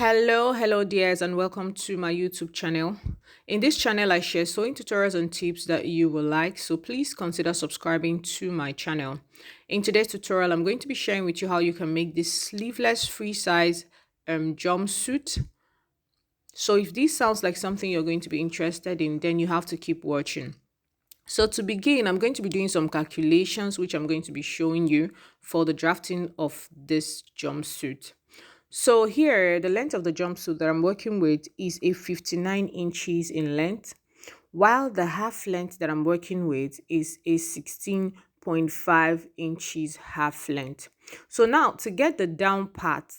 Hello dears, and welcome to my YouTube channel. In this channel, I share sewing tutorials and tips that you will like, so please consider subscribing to my channel. In today's tutorial, I'm going to be sharing with you how you can make this sleeveless free size jumpsuit. So if this sounds like something you're going to be interested in, then you have to keep watching. So to begin, I'm going to be doing some calculations, which I'm going to be showing you for the drafting of this jumpsuit. So here, the length of the jumpsuit that I'm working with is a 59 inches in length, while the half length that I'm working with is a 16.5 inches half length. So now to get the down part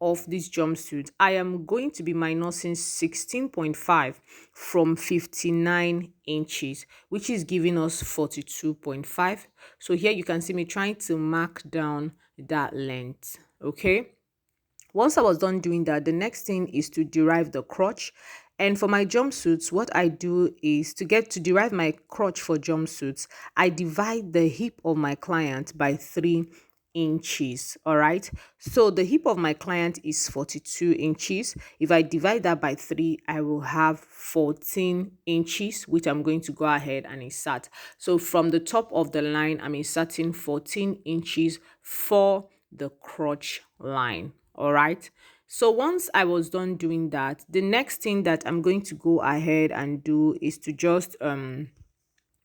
of this jumpsuit, I am going to be minusing 16.5 from 59 inches, which is giving us 42.5. So here you can see me trying to mark down that length. Okay. Once I was done doing that, the next thing is to derive the crotch. And for my jumpsuits, what I do is to derive my crotch for jumpsuits, I divide the hip of my client by 3 inches. All right. So the hip of my client is 42 inches. If I divide that by 3, I will have 14 inches, which I'm going to go ahead and insert. So from the top of the line, I'm inserting 14 inches for the crotch line. All right. So once I was done doing that, the next thing that I'm going to go ahead and do is to just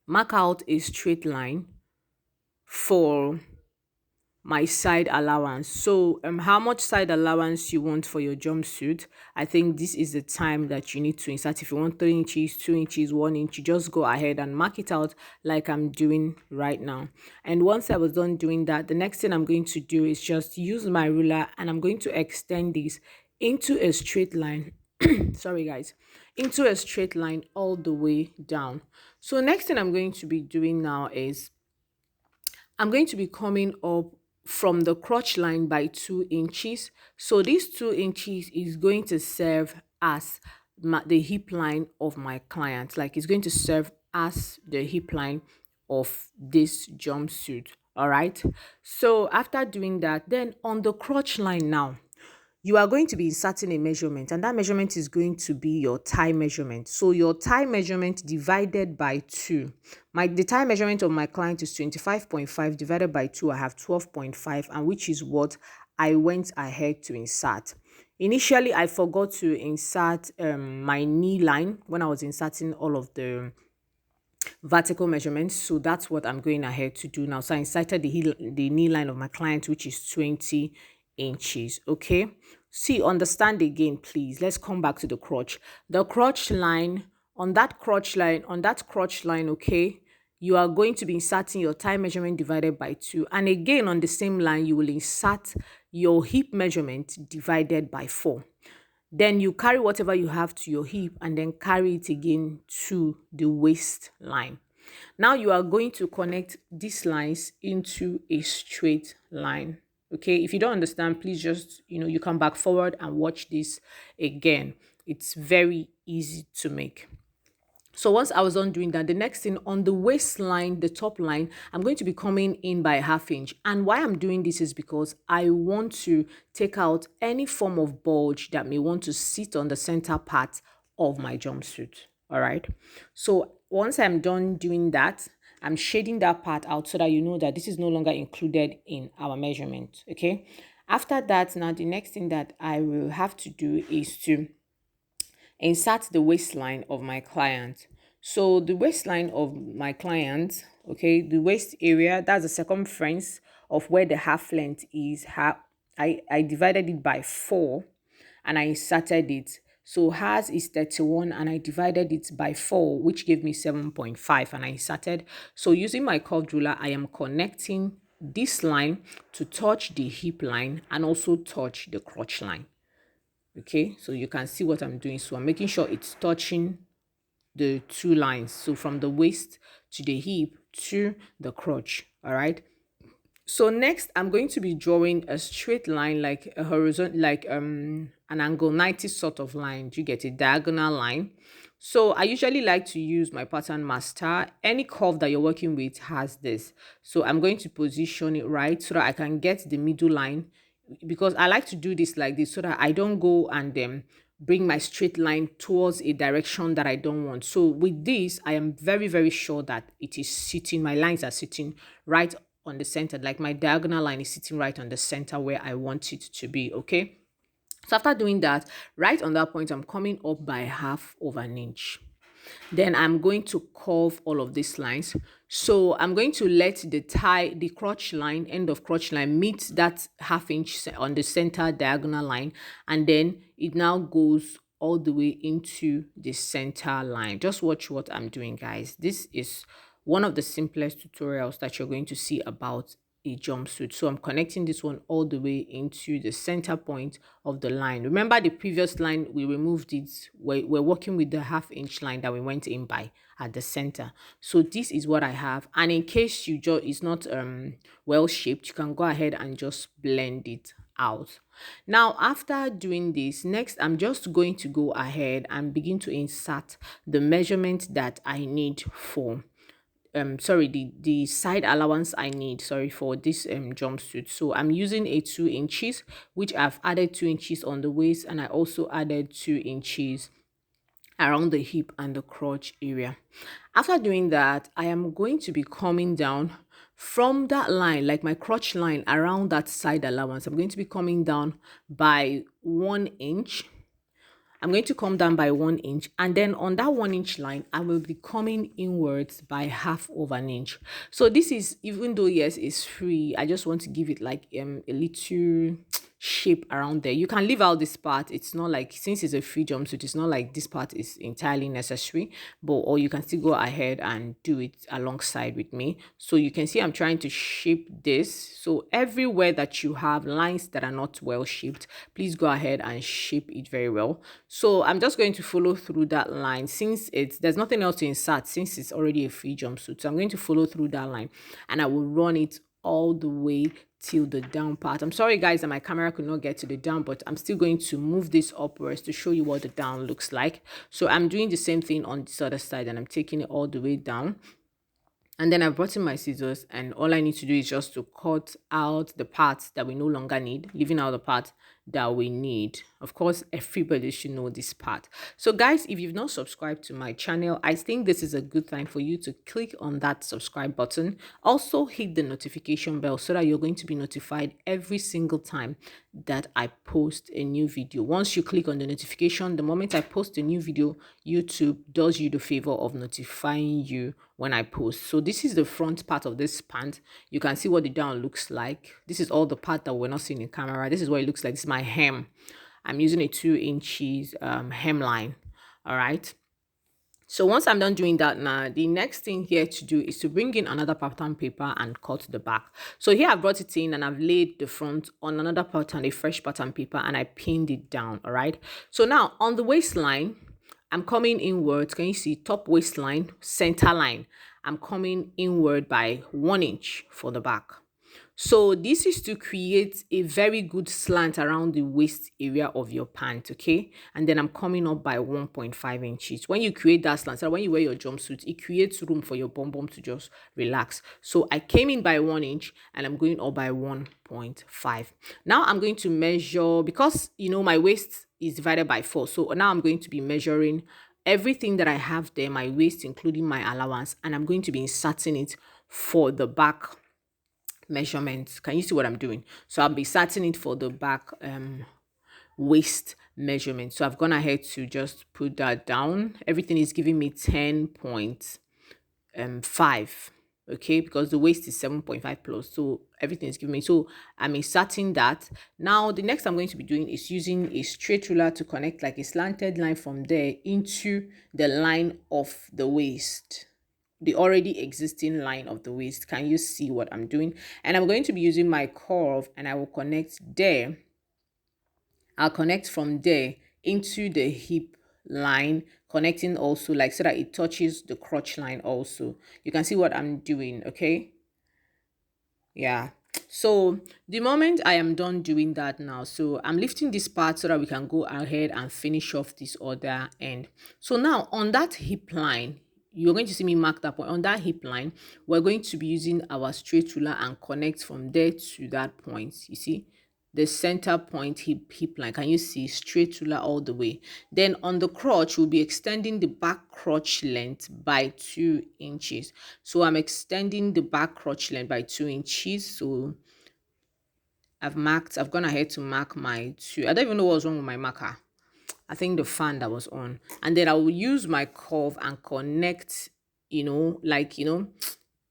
mark out a straight line for my side allowance. So how much side allowance you want for your jumpsuit, I think this is the time that you need to insert. If you want 3 inches, 2 inches, 1 inch, you just go ahead and mark it out like I'm doing right now. And once I was done doing that, the next thing I'm going to do is just use my ruler, and I'm going to extend this into a straight line. Sorry guys, into a straight line all the way down. So next thing I'm going to be doing now is I'm going to be coming up from the crotch line by 2 inches. So this 2 inches is going to serve as the hip line of my client. Like, it's going to serve as the hip line of this jumpsuit. All right. So after doing that, then on the crotch line now, you are going to be inserting a measurement, and that measurement is going to be your thigh measurement. So your thigh measurement divided by 2. The thigh measurement of my client is 25.5 divided by 2. I have 12.5, and which is what I went ahead to insert. Initially, I forgot to insert my knee line when I was inserting all of the vertical measurements, so that's what I'm going ahead to do now. So I inserted the knee line of my client, which is 20 inches. Okay, see, understand again, please. Let's come back to the crotch. The crotch line, on that crotch line, okay, you are going to be inserting your thigh measurement divided by 2, and again on the same line you will insert your hip measurement divided by 4. Then you carry whatever you have to your hip and then carry it again to the waistline. Now you are going to connect these lines into a straight line. Okay, if you don't understand, please just, you come back forward and watch this again. It's very easy to make. So once I was done doing that, the next thing on the waistline, the top line, I'm going to be coming in by 1/2 inch. And why I'm doing this is because I want to take out any form of bulge that may want to sit on the center part of my jumpsuit. All right. So once I'm done doing that, I'm shading that part out so that you know that this is no longer included in our measurement. Okay. After that, now the next thing that I will have to do is to insert the waistline of my client. So the waistline of my client, okay, the waist area, that's the circumference of where the half length is. I divided it by 4 and I inserted it. So hers is 31 and I divided it by 4, which gave me 7.5, and I inserted. So using my curved ruler, I am connecting this line to touch the hip line and also touch the crotch line. Okay, so you can see what I'm doing. So I'm making sure it's touching the 2 lines. So from the waist to the hip to the crotch. All right. So next, I'm going to be drawing a straight line, like a horizontal, like an angle 90 sort of line. You get a diagonal line. So I usually like to use my pattern master. Any curve that you're working with has this. So I'm going to position it right so that I can get the middle line because I like to do this like this so that I don't go and bring my straight line towards a direction that I don't want. So with this, I am very, very sure that it is sitting, my lines are sitting right on the center, like my diagonal line is sitting right on the center where I want it to be, okay? So after doing that, right on that point, I'm coming up by half of an inch. Then I'm going to curve all of these lines. So I'm going to let the crotch line, end of crotch line, meet that half inch on the center diagonal line. And then it now goes all the way into the center line. Just watch what I'm doing, guys. This is one of the simplest tutorials that you're going to see about a jumpsuit. So I'm connecting this one all the way into the center point of the line. Remember the previous line, we removed it. We're working with the half inch line that we went in by at the center. So this is what I have. And in case it's not well shaped, you can go ahead and just blend it out. Now, after doing this, next I'm just going to go ahead and begin to insert the measurement that I need for the side allowance I need, for this jumpsuit. So I'm using a 2 inches, which I've added 2 inches on the waist, and I also added 2 inches around the hip and the crotch area. After doing that, I am going to be coming down from that line, like my crotch line around that side allowance. I'm going to be coming down by 1 inch. I'm going to come down by 1 inch, and then on that 1 inch line, I will be coming inwards by half of an inch. So this is, even though yes, it's free, I just want to give it like a little shape around there. You can leave out this part. It's not like, since it's a free jumpsuit, it's not like this part is entirely necessary, but or you can still go ahead and do it alongside with me. So you can see I'm trying to shape this. So everywhere that you have lines that are not well shaped, please go ahead and shape it very well. So I'm just going to follow through that line, since there's nothing else to insert, since it's already a free jumpsuit. So I'm going to follow through that line, and I will run it all the way till the down part. I'm sorry guys that my camera could not get to the down, but I'm still going to move this upwards to show you what the down looks like. So I'm doing the same thing on this other side, and I'm taking it all the way down. And then I've brought in my scissors, and all I need to do is just to cut out the parts that we no longer need, leaving out the part that we need. Of course, everybody should know this part. So guys, if you've not subscribed to my channel, I think this is a good time for you to click on that subscribe button. Also hit the notification bell so that you're going to be notified every single time that I post a new video. Once you click on the notification, the moment I post a new video, YouTube does you the favor of notifying you when I post. So this is the front part of this pant. You can see what the down looks like. This is all the part that we're not seeing in camera. This is what it looks like. This is my hem. I'm using a 2 inches hemline. All right. So once I'm done doing that, now the next thing here to do is to bring in another pattern paper and cut the back. So here I've brought it in, and I've laid the front on another pattern, a fresh pattern paper, and I pinned it down. All right. So now on the waistline, I'm coming inwards. Can you see top waistline, center line? I'm coming inward by 1 inch for the back. So this is to create a very good slant around the waist area of your pant, okay? And then I'm coming up by 1.5 inches. When you create that slant, so when you wear your jumpsuit, it creates room for your bum bum to just relax. So I came in by 1 inch, and I'm going up by 1.5. Now I'm going to measure, because my waist is divided by 4. So now I'm going to be measuring everything that I have there, my waist, including my allowance, and I'm going to be inserting it for the back measurements. Can you see what I'm doing? So I'll be setting it for the back waist measurement. So I've gone ahead to just put that down. Everything is giving me 10.5, okay, because the waist is 7.5 plus, so everything is giving me. So I'm inserting that. Now the next I'm going to be doing is using a straight ruler to connect like a slanted line from there into the line of the waist, the already existing line of the waist. Can you see what I'm doing? And I'm going to be using my curve, and I will connect there. I'll connect from there into the hip line, connecting also like so that it touches the crotch line also. You can see what I'm doing, okay? Yeah. So the moment I am done doing that now, so I'm lifting this part so that we can go ahead and finish off this other end. So now on that hip line, you're going to see me mark that point. On that hip line, we're going to be using our straight ruler and connect from there to that point. You see, the center point hip line. Can you see? Straight ruler all the way. Then on the crotch, we'll be extending the back crotch length by 2 inches. So I'm extending the back crotch length by 2 inches. So I've gone ahead to mark my 2. I don't even know what was wrong with my marker. I think the fan that was on. And then I will use my curve and connect,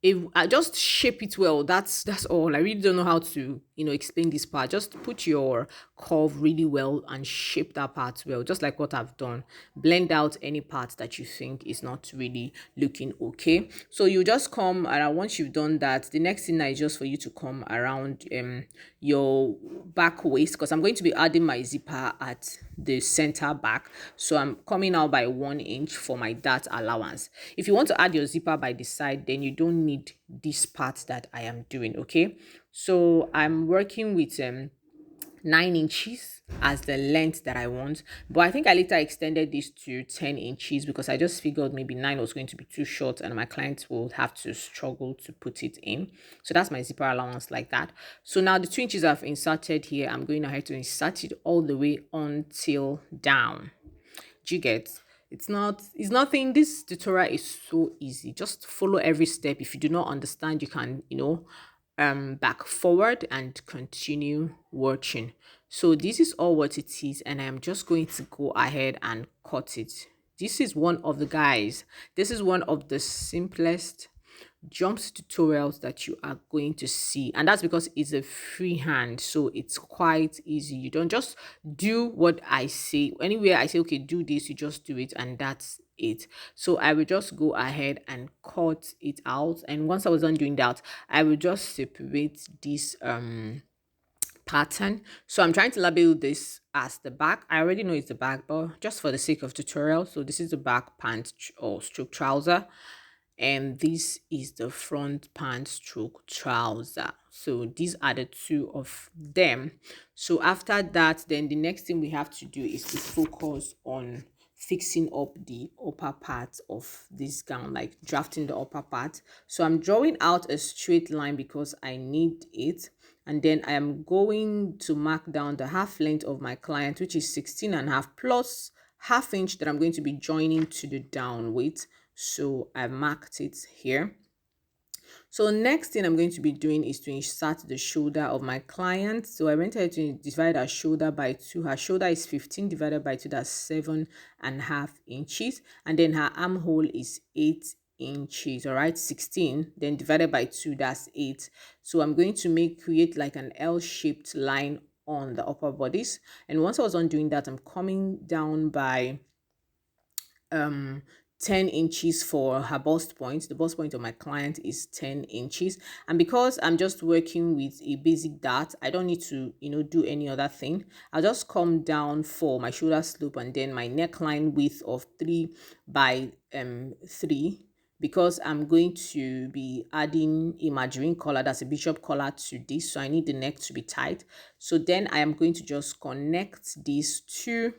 if I just shape it well. That's all. I really don't know how to explain this part. Just put your curve really well and shape that part well, just like what I've done. Blend out any part that you think is not really looking okay. So you just come around. Once you've done that, the next thing is just for you to come around your back waist, because I'm going to be adding my zipper at the center back. So I'm coming out by 1 inch for my dart allowance. If you want to add your zipper by the side, then you don't need this part that I am doing. Okay, so I'm working with 9 inches as the length that I want, but I think I later extended this to 10 inches because I just figured maybe 9 was going to be too short and my clients will have to struggle to put it in. So that's my zipper allowance like that. So now the 2 inches I've inserted here, I'm going ahead to insert it all the way until down. Do you get? It's nothing. This tutorial is so easy. Just follow every step. If you do not understand, you can back forward and continue watching. So this is all what it is, and I'm just going to go ahead and cut it. This is one of the guys. This is one of the simplest jumps tutorials that you are going to see, and that's because it's a freehand, so it's quite easy. You don't just do what I say. Anywhere I say okay do this, you just do it, and that's it. So I will just go ahead and cut it out, and once I was done doing that, I will just separate this pattern. So I'm trying to label this as the back. I already know it's the back, but just for the sake of tutorial, so this is the back pant or stroke trouser, and this is the front pant stroke trouser. So these are the two of them. So after that, then the next thing we have to do is to focus on fixing up the upper part of this gown, like drafting the upper part. So I'm drawing out a straight line because I need it, and then I am going to mark down the half length of my client, which is 16.5 plus half inch that I'm going to be joining to the down with. So I marked it here. So next thing I'm going to be doing is to insert the shoulder of my client. So I went ahead to divide her shoulder by 2. Her shoulder is 15 divided by 2, that's 7.5 inches. And then her armhole is 8 inches, all right, 16 then divided by 2, that's 8. So I'm going to create like an L-shaped line on the upper bodice. And once I was on doing that, I'm coming down by 10 inches for her bust point. The bust point of my client is 10 inches, and because I'm just working with a basic dart, I don't need to do any other thing. I'll just come down for my shoulder slope and then my neckline width of 3 by 3, because I'm going to be adding a margarine collar, that's a bishop collar, to this, so I need the neck to be tight. So then I am going to just connect these to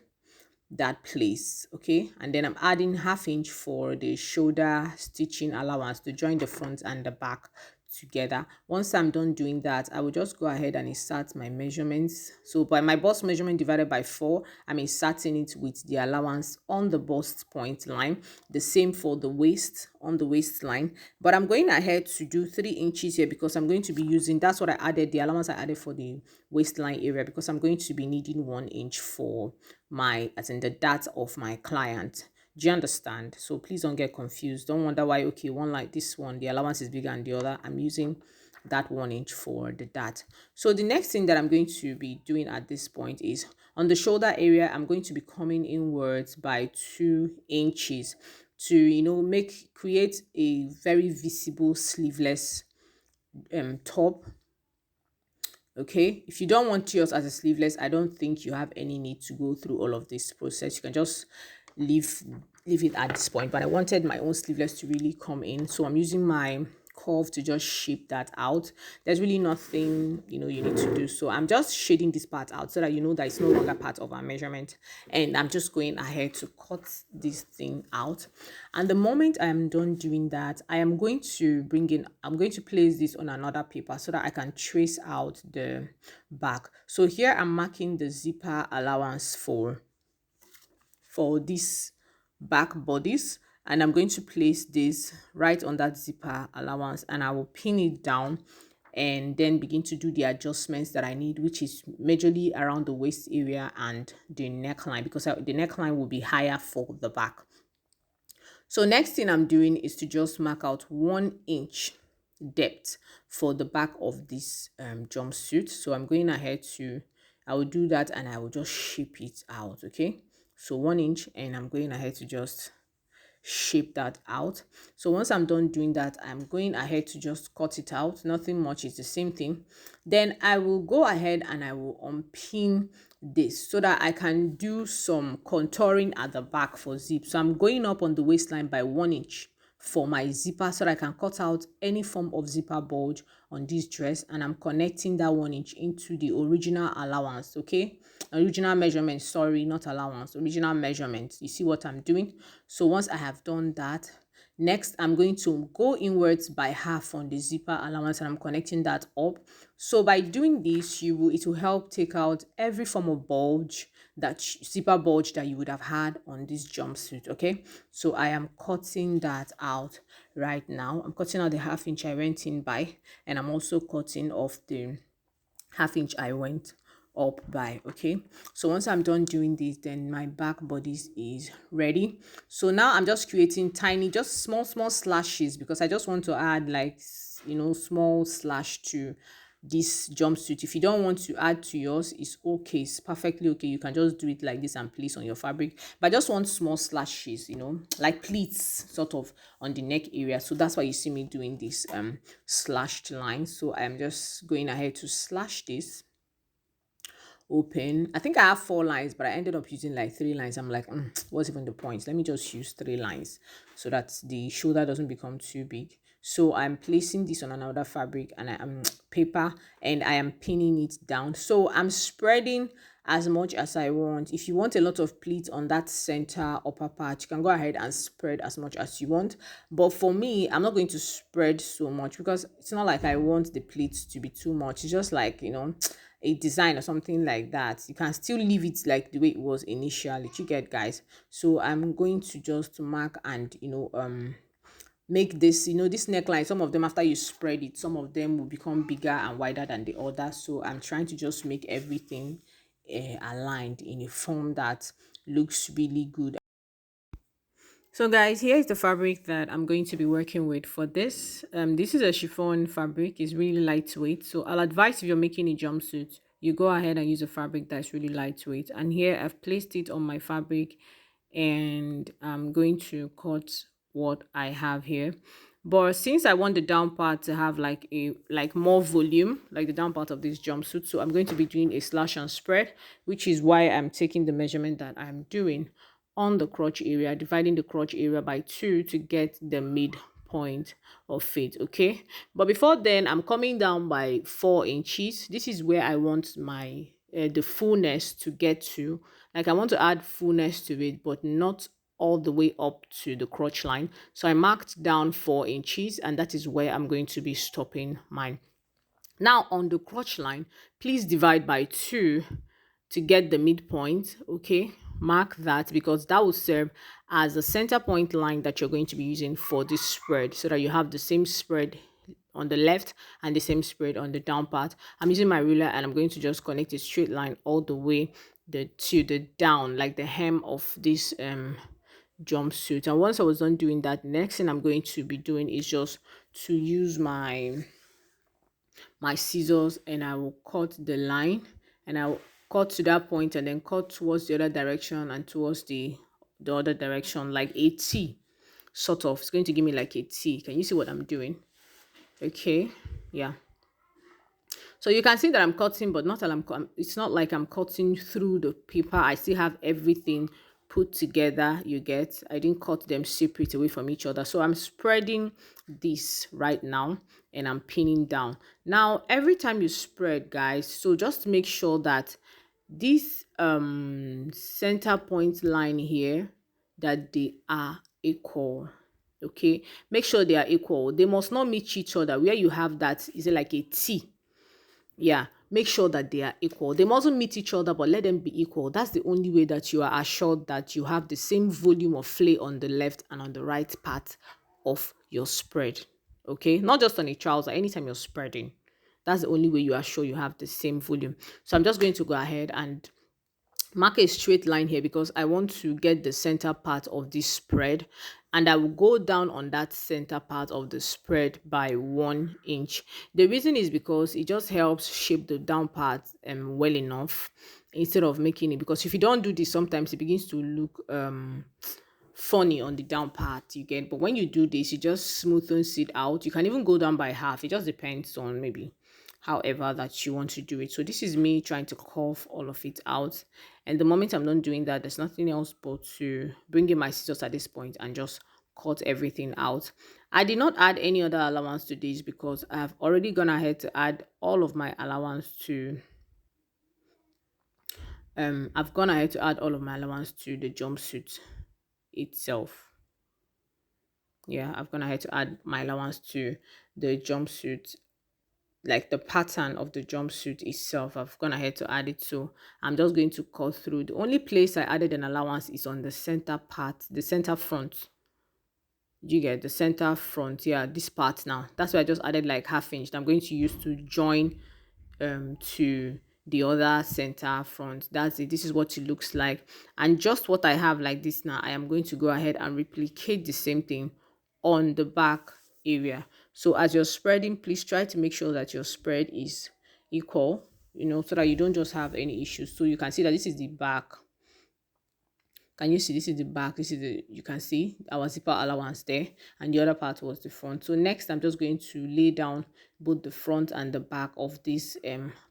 that place, okay, and then I'm adding half inch for the shoulder stitching allowance to join the front and the back together. Once I'm done doing that, I will just go ahead and insert my measurements. So by my bust measurement divided by 4, I'm inserting it with the allowance on the bust point line. The same for the waist, on the waistline, but I'm going ahead to do 3 inches here because I'm going to be using, that's what I added, the allowance I added for the waistline area, because I'm going to be needing 1 inch for my, as in the dart of my client. Do you understand? So please don't get confused. Don't wonder why, okay, one like this one, the allowance is bigger than the other. I'm using that 1 inch for the dart. So the next thing that I'm going to be doing at this point is on the shoulder area, I'm going to be coming inwards by 2 inches to create a very visible sleeveless top. Okay, if you don't want yours as a sleeveless, I don't think you have any need to go through all of this process. You can just leave it at this point, but I wanted my own sleeveless to really come in, so I'm using my curve to just shape that out. There's really nothing, you need to do. So I'm just shading this part out so that you know that it's no longer part of our measurement. And I'm just going ahead to cut this thing out. And the moment I am done doing that, I'm going to place this on another paper so that I can trace out the back. So here I'm marking the zipper allowance for this back bodice, and I'm going to place this right on that zipper allowance, and I will pin it down and then begin to do the adjustments that I need, which is majorly around the waist area and the neckline, because the neckline will be higher for the back. So next thing I'm doing is to just mark out 1 inch depth for the back of this jumpsuit. So I'm going ahead I will do that and I will just shape it out. Okay, so 1 inch, and I'm going ahead to just shape that out. So once I'm done doing that, I'm going ahead to just cut it out. Nothing much, it's the same thing. Then I will go ahead and I will unpin this so that I can do some contouring at the back for zip. So I'm going up on the waistline by 1 inch for my zipper so that I can cut out any form of zipper bulge on this dress, and I'm connecting that 1 inch into the original allowance. Okay, original measurement, sorry, not allowance, original measurement. You see what I'm doing? So once I have done that, next I'm going to go inwards by half on the zipper allowance, and I'm connecting that up. So by doing this, it will help take out every form of bulge, that zipper bulge that you would have had on this jumpsuit. Okay, so I am cutting that out right now. I'm cutting out the 1/2 inch I went in by, and I'm also cutting off the 1/2 inch I went up by. Okay, so once I'm done doing this, then my back bodice is ready. So now I'm just creating tiny, just small slashes, because I just want to add, like, small slash to this jumpsuit. If you don't want to add to yours, it's okay, it's perfectly okay. You can just do it like this and place on your fabric, but I just want small slashes, like pleats sort of on the neck area. So that's why you see me doing this slashed line. So I'm just going ahead to slash this open. I think I have 4 lines, but I ended up using like 3 lines. I'm like, what's even the point? Let me just use 3 lines so that the shoulder doesn't become too big. So I'm placing this on another fabric, and I am paper, and I am pinning it down. So I'm spreading as much as I want. If you want a lot of pleats on that center upper part, you can go ahead and spread as much as you want. But for me, I'm not going to spread so much, because it's not like I want the pleats to be too much. It's just like, a design or something like that. You can still leave it like the way it was initially. You get, guys? So I'm going to just mark and make this, this neckline, some of them, after you spread it, some of them will become bigger and wider than the other. So I'm trying to just make everything aligned in a form that looks really good. So guys, here is the fabric that I'm going to be working with for this. This is a chiffon fabric. It's really lightweight. So I'll advise, if you're making a jumpsuit, you go ahead and use a fabric that's really lightweight. And here I've placed it on my fabric, and I'm going to cut what I have here. But since I want the down part to have like more volume, like the down part of this jumpsuit, so I'm going to be doing a slash and spread, which is why I'm taking the measurement that I'm doing on the crotch area, dividing the crotch area by 2 to get the midpoint of it. Okay, but before then, I'm coming down by 4 inches. This is where I want my the fullness to get to. Like, I want to add fullness to it, but not all the way up to the crotch line. So I marked down 4 inches, and that is where I'm going to be stopping mine. Now on the crotch line, please divide by 2 to get the midpoint. Okay, mark that, because that will serve as the center point line that you're going to be using for this spread, so that you have the same spread on the left and the same spread on the down part. I'm using my ruler, and I'm going to just connect a straight line all the way to the down, like the hem of this jumpsuit. And once I was done doing that, next thing I'm going to be doing is just to use my scissors, and I will cut the line, and I will cut to that point, and then cut towards the other direction and towards the other direction, like a T sort of. It's going to give me like a T. Can you see what I'm doing? Okay, yeah. So you can see that I'm cutting, but not that it's not like I'm cutting through the paper. I still have everything put together. You get, I didn't cut them separate away from each other. So I'm spreading this right now and I'm pinning down. Now every time you spread, guys, so just make sure that this center point line here, that they are equal. Okay, make sure they are equal. They must not meet each other. Where you have that, is it like a T? Yeah, make sure that they are equal. They mustn't meet each other, but let them be equal. That's the only way that you are assured that you have the same volume of flay on the left and on the right part of your spread. Okay, not just on a trouser, anytime you're spreading. That's the only way you are sure you have the same volume. So I'm just going to go ahead and mark a straight line here because I want to get the center part of this spread, and I will go down on that center part of the spread by 1 inch. The reason is because it just helps shape the down part well enough instead of making it, because if you don't do this, sometimes it begins to look funny on the down part, you get. But when you do this, you just smoothens it out. You can even go down by half. It just depends on maybe however that you want to do it. So this is me trying to curve all of it out, and the moment I'm not doing that, there's nothing else but to bring in my scissors at this point and just cut everything out. I did not add any other allowance to this because I've already gone ahead to add all of my allowance to I've gone ahead to add all of my allowance to the jumpsuit itself. Yeah, I've gone ahead to add my allowance to the jumpsuit, like the pattern of the jumpsuit itself. I've gone ahead to add it, so I'm just going to cut through. The only place I added an allowance is on the center part, the center front. You get the center front, yeah, this part. Now that's why I just added like half inch. I'm going to use to join to the other center front. That's it. This is what it looks like, and just what I have like this now, I am going to go ahead and replicate the same thing on the back area. So as you're spreading, please try to make sure that your spread is equal, so that you don't just have any issues. So you can see that this is the back. Can you see? This is the back. This is the, you can see our zipper allowance there, and the other part was the front. So next I'm just going to lay down both the front and the back of this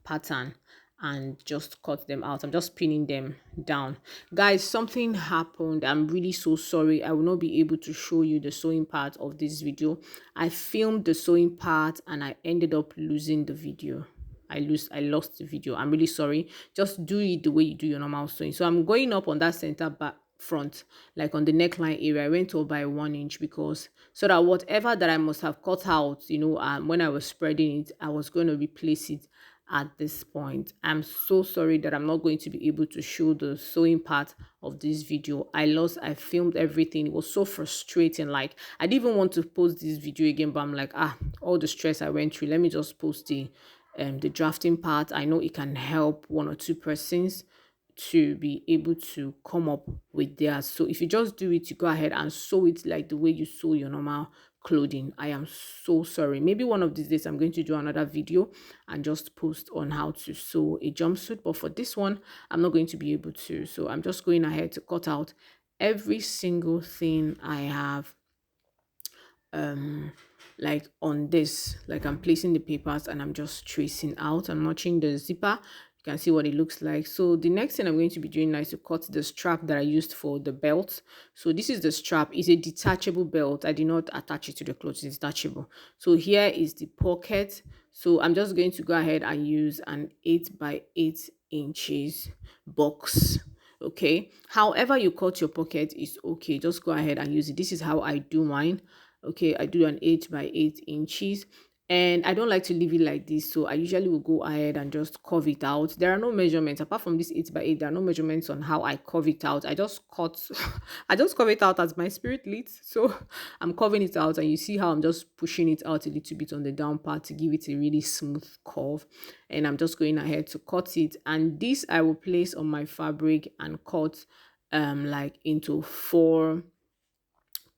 pattern and just cut them out. I'm just pinning them down. Guys, something happened. I'm really so sorry. I will not be able to show you the sewing part of this video. I filmed the sewing part and I ended up losing the video. I lost the video. I'm really sorry. Just do it the way you do your normal sewing. So I'm going up on that center back front, like on the neckline area. I went up by 1 inch because so that whatever that I must have cut out, when I was spreading it, I was going to replace it at this point. I'm so sorry that I'm not going to be able to show the sewing part of this video. I filmed everything. It was so frustrating. Like, I didn't even want to post this video again, but I'm like, all the stress I went through, let me just post the drafting part. I know it can help 1 or 2 persons to be able to come up with theirs. So if you just do it, you go ahead and sew it like the way you sew your normal clothing. I am so sorry. Maybe one of these days I'm going to do another video and just post on how to sew a jumpsuit, but for this one I'm not going to be able to. So I'm just going ahead to cut out every single thing I have like on this. Like, I'm placing the papers and I'm just tracing out. I'm notching the zipper. You can see what it looks like. So the next thing I'm going to be doing now is to cut the strap that I used for the belt. So this is the strap. It's a detachable belt. I did not attach it to the clothes. It's detachable. So here is the pocket. So I'm just going to go ahead and use an 8 by 8 inches box. Okay, however you cut your pocket is okay. Just go ahead and use it. This is how I do mine. Okay, I do an 8 by 8 inches, and I don't like to leave it like this, so I usually will go ahead and just curve it out. There are no measurements apart from this 8 by 8. There are no measurements on how I curve it out. I just cut I just curve it out as my spirit leads. So I'm curving it out, and you see how I'm just pushing it out a little bit on the down part to give it a really smooth curve. And I'm just going ahead to cut it, and this I will place on my fabric and cut like into 4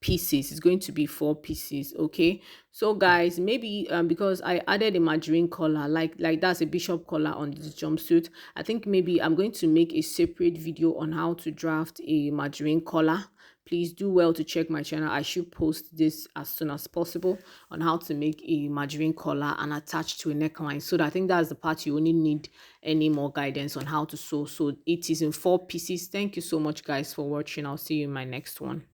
pieces. It's going to be 4 pieces. Okay, so guys, maybe because I added a margarine collar, like that's a bishop collar on this jumpsuit, I think maybe I'm going to make a separate video on how to draft a margarine collar please do well to check my channel. I should post this as soon as possible on how to make a margarine collar and attach to a neckline. So that I think that's the part you only need any more guidance on how to sew. So it is in 4 pieces. Thank you so much guys for watching. I'll see you in my next one.